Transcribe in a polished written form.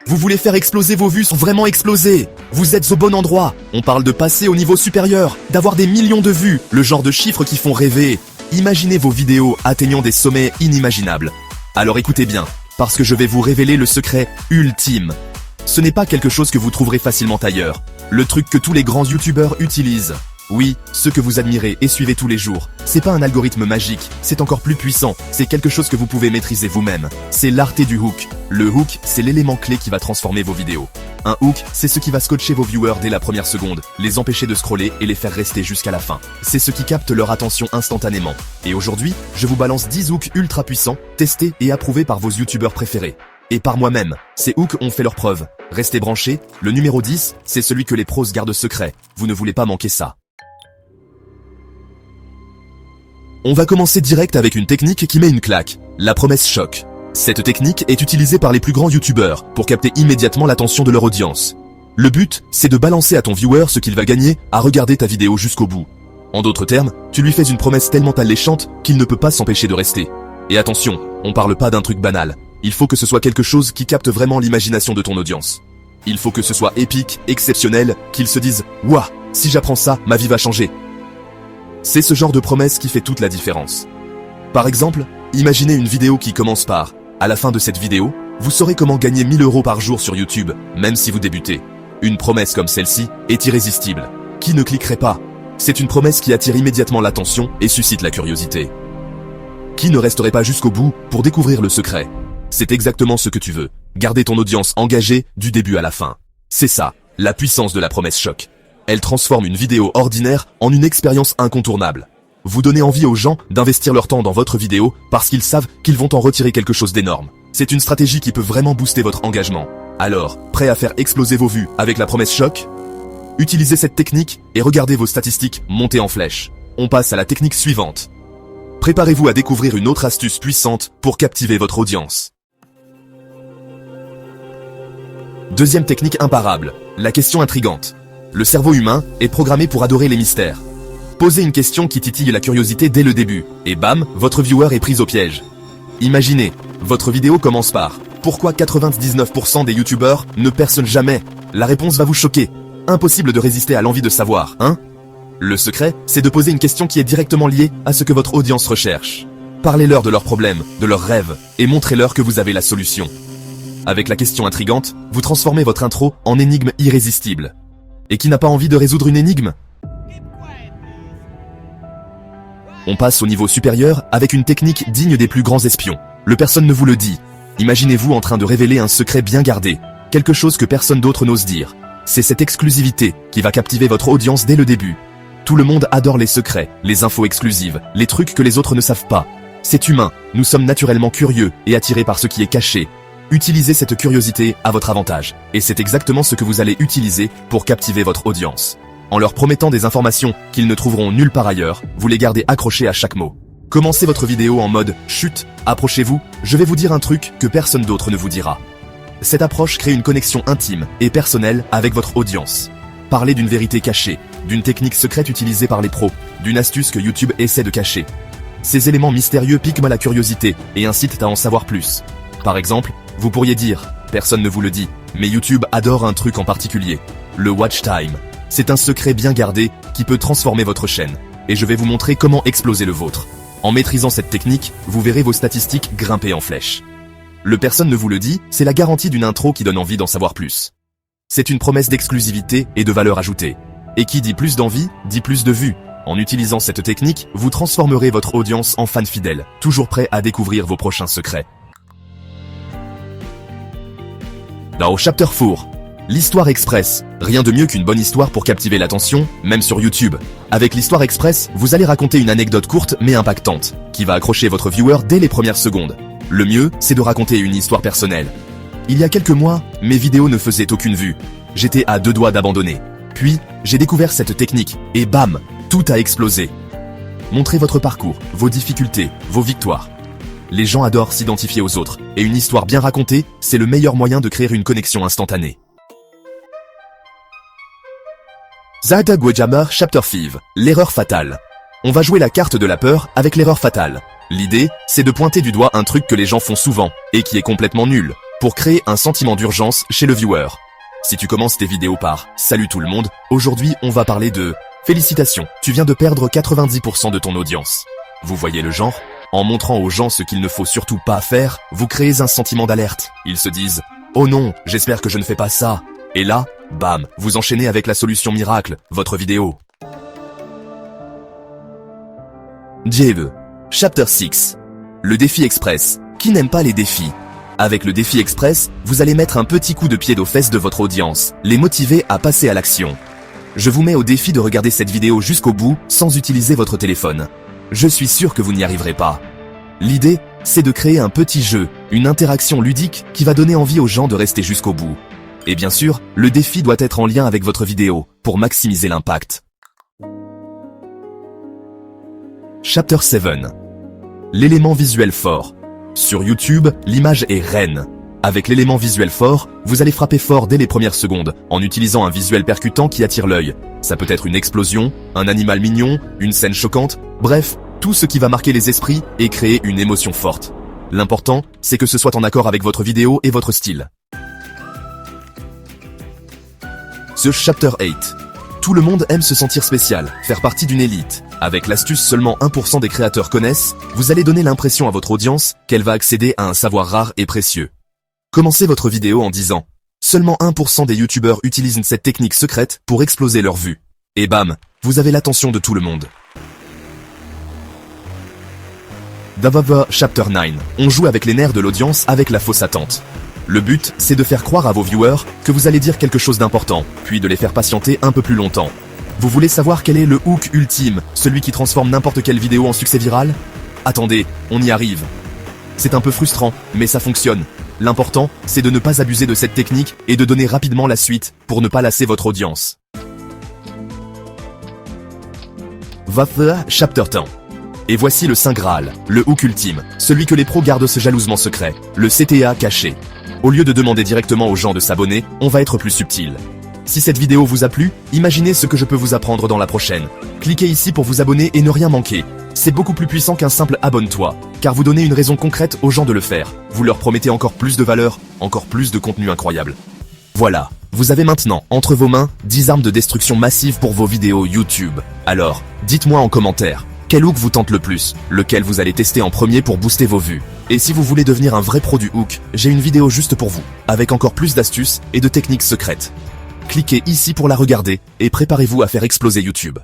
Vous voulez faire exploser vos vues sans vraiment exploser. Vous êtes au bon endroit. On parle de passer au niveau supérieur, d'avoir des millions de vues, le genre de chiffres qui font rêver. Imaginez vos vidéos atteignant des sommets inimaginables. Alors écoutez bien, parce que je vais vous révéler le secret ultime. Ce n'est pas quelque chose que vous trouverez facilement ailleurs. Le truc que tous les grands youtubeurs utilisent. Oui, ceux que vous admirez et suivez tous les jours. C'est pas un algorithme magique, c'est encore plus puissant. C'est quelque chose que vous pouvez maîtriser vous-même. C'est l'arté du hook. Le hook, c'est l'élément clé qui va transformer vos vidéos. Un hook, c'est ce qui va scotcher vos viewers dès la première seconde, les empêcher de scroller et les faire rester jusqu'à la fin. C'est ce qui capte leur attention instantanément. Et aujourd'hui, je vous balance 10 hooks ultra puissants, testés et approuvés par vos youtubeurs préférés. Et par moi-même. Ces hooks ont fait leurs preuves. Restez branchés, le numéro 10, c'est celui que les pros gardent secret. Vous ne voulez pas manquer ça. On va commencer direct avec une technique qui met une claque, la promesse choc. Cette technique est utilisée par les plus grands youtubeurs pour capter immédiatement l'attention de leur audience. Le but, c'est de balancer à ton viewer ce qu'il va gagner à regarder ta vidéo jusqu'au bout. En d'autres termes, tu lui fais une promesse tellement alléchante qu'il ne peut pas s'empêcher de rester. Et attention, on parle pas d'un truc banal. Il faut que ce soit quelque chose qui capte vraiment l'imagination de ton audience. Il faut que ce soit épique, exceptionnel, qu'ils se disent « Ouah, si j'apprends ça, ma vie va changer ». C'est ce genre de promesse qui fait toute la différence. Par exemple, imaginez une vidéo qui commence par « À la fin de cette vidéo, vous saurez comment gagner 1000 € par jour sur YouTube, même si vous débutez ». Une promesse comme celle-ci est irrésistible. Qui ne cliquerait pas? C'est une promesse qui attire immédiatement l'attention et suscite la curiosité. Qui ne resterait pas jusqu'au bout pour découvrir le secret? C'est exactement ce que tu veux. Garder ton audience engagée du début à la fin. C'est ça, la puissance de la promesse choc. Elle transforme une vidéo ordinaire en une expérience incontournable. Vous donnez envie aux gens d'investir leur temps dans votre vidéo parce qu'ils savent qu'ils vont en retirer quelque chose d'énorme. C'est une stratégie qui peut vraiment booster votre engagement. Alors, prêt à faire exploser vos vues avec la promesse choc? Utilisez cette technique et regardez vos statistiques monter en flèche. On passe à la technique suivante. Préparez-vous à découvrir une autre astuce puissante pour captiver votre audience. Deuxième technique imparable, la question intrigante. Le cerveau humain est programmé pour adorer les mystères. Posez une question qui titille la curiosité dès le début, et bam, votre viewer est pris au piège. Imaginez, votre vidéo commence par « Pourquoi 99% des youtubeurs ne percent jamais ?» La réponse va vous choquer. Impossible de résister à l'envie de savoir, hein? Le secret, c'est de poser une question qui est directement liée à ce que votre audience recherche. Parlez-leur de leurs problèmes, de leurs rêves, et montrez-leur que vous avez la solution. Avec la question intrigante, vous transformez votre intro en énigme irrésistible. Et qui n'a pas envie de résoudre une énigme? On passe au niveau supérieur avec une technique digne des plus grands espions. Le personne ne vous le dit. Imaginez-vous en train de révéler un secret bien gardé, quelque chose que personne d'autre n'ose dire. C'est cette exclusivité qui va captiver votre audience dès le début. Tout le monde adore les secrets, les infos exclusives, les trucs que les autres ne savent pas. C'est humain, nous sommes naturellement curieux et attirés par ce qui est caché. Utilisez cette curiosité à votre avantage, et c'est exactement ce que vous allez utiliser pour captiver votre audience. En leur promettant des informations qu'ils ne trouveront nulle part ailleurs, vous les gardez accrochés à chaque mot. Commencez votre vidéo en mode « Chut, approchez-vous, je vais vous dire un truc que personne d'autre ne vous dira ». Cette approche crée une connexion intime et personnelle avec votre audience. Parlez d'une vérité cachée, d'une technique secrète utilisée par les pros, d'une astuce que YouTube essaie de cacher. Ces éléments mystérieux piquent la curiosité et incitent à en savoir plus. Par exemple, vous pourriez dire, personne ne vous le dit, mais YouTube adore un truc en particulier, le watch time. C'est un secret bien gardé qui peut transformer votre chaîne, et je vais vous montrer comment exploser le vôtre. En maîtrisant cette technique, vous verrez vos statistiques grimper en flèche. Le personne ne vous le dit, c'est la garantie d'une intro qui donne envie d'en savoir plus. C'est une promesse d'exclusivité et de valeur ajoutée. Et qui dit plus d'envie, dit plus de vues. En utilisant cette technique, vous transformerez votre audience en fans fidèles, toujours prêts à découvrir vos prochains secrets. Dans Chapter 4, l'histoire express. Rien de mieux qu'une bonne histoire pour captiver l'attention, même sur YouTube. Avec l'histoire express, vous allez raconter une anecdote courte mais impactante, qui va accrocher votre viewer dès les premières secondes. Le mieux, c'est de raconter une histoire personnelle. Il y a quelques mois, mes vidéos ne faisaient aucune vue. J'étais à 2 doigts d'abandonner. Puis, j'ai découvert cette technique, et bam, tout a explosé. Montrez votre parcours, vos difficultés, vos victoires. Les gens adorent s'identifier aux autres, et une histoire bien racontée, c'est le meilleur moyen de créer une connexion instantanée. Zada Guajamar Chapter 5, l'erreur fatale. On va jouer la carte de la peur avec l'erreur fatale. L'idée, c'est de pointer du doigt un truc que les gens font souvent, et qui est complètement nul. pour créer un sentiment d'urgence chez le viewer. Si tu commences tes vidéos par « Salut tout le monde », aujourd'hui on va parler de « Félicitations, tu viens de perdre 90% de ton audience ». Vous voyez le genre? En montrant aux gens ce qu'il ne faut surtout pas faire, vous créez un sentiment d'alerte. Ils se disent « Oh non, j'espère que je ne fais pas ça ». Et là, bam, vous enchaînez avec la solution miracle, votre vidéo. Dieu. Chapter 6. Le défi express. Qui n'aime pas les défis? Avec le défi express, vous allez mettre un petit coup de pied aux fesses de votre audience, les motiver à passer à l'action. Je vous mets au défi de regarder cette vidéo jusqu'au bout sans utiliser votre téléphone. Je suis sûr que vous n'y arriverez pas. L'idée, c'est de créer un petit jeu, une interaction ludique qui va donner envie aux gens de rester jusqu'au bout. Et bien sûr, le défi doit être en lien avec votre vidéo, pour maximiser l'impact. Chapter 7. L'élément visuel fort. Sur YouTube, l'image est reine. Avec l'élément visuel fort, vous allez frapper fort dès les premières secondes, en utilisant un visuel percutant qui attire l'œil. Ça peut être une explosion, un animal mignon, une scène choquante, bref, tout ce qui va marquer les esprits et créer une émotion forte. L'important, c'est que ce soit en accord avec votre vidéo et votre style. Ce Chapter 8. Tout le monde aime se sentir spécial, faire partie d'une élite. Avec l'astuce seulement 1% des créateurs connaissent, vous allez donner l'impression à votre audience qu'elle va accéder à un savoir rare et précieux. Commencez votre vidéo en disant « Seulement 1% des youtubeurs utilisent cette technique secrète pour exploser leur vue. » Et bam, vous avez l'attention de tout le monde. Chapter 9. On joue avec les nerfs de l'audience avec la fausse attente. Le but, c'est de faire croire à vos viewers que vous allez dire quelque chose d'important, puis de les faire patienter un peu plus longtemps. Vous voulez savoir quel est le hook ultime, celui qui transforme n'importe quelle vidéo en succès viral? Attendez, on y arrive. C'est un peu frustrant, mais ça fonctionne. L'important, c'est de ne pas abuser de cette technique et de donner rapidement la suite pour ne pas lasser votre audience. Chapter 10. Et voici le Saint Graal, le hook ultime, celui que les pros gardent jalousement secret, le CTA caché. Au lieu de demander directement aux gens de s'abonner, on va être plus subtil. Si cette vidéo vous a plu, imaginez ce que je peux vous apprendre dans la prochaine. Cliquez ici pour vous abonner et ne rien manquer. C'est beaucoup plus puissant qu'un simple abonne-toi, car vous donnez une raison concrète aux gens de le faire. Vous leur promettez encore plus de valeur, encore plus de contenu incroyable. Voilà, vous avez maintenant, entre vos mains, 10 armes de destruction massive pour vos vidéos YouTube. Alors, dites-moi en commentaire, quel hook vous tente le plus, lequel vous allez tester en premier pour booster vos vues. Et si vous voulez devenir un vrai pro du hook, j'ai une vidéo juste pour vous, avec encore plus d'astuces et de techniques secrètes. Cliquez ici pour la regarder et préparez-vous à faire exploser YouTube.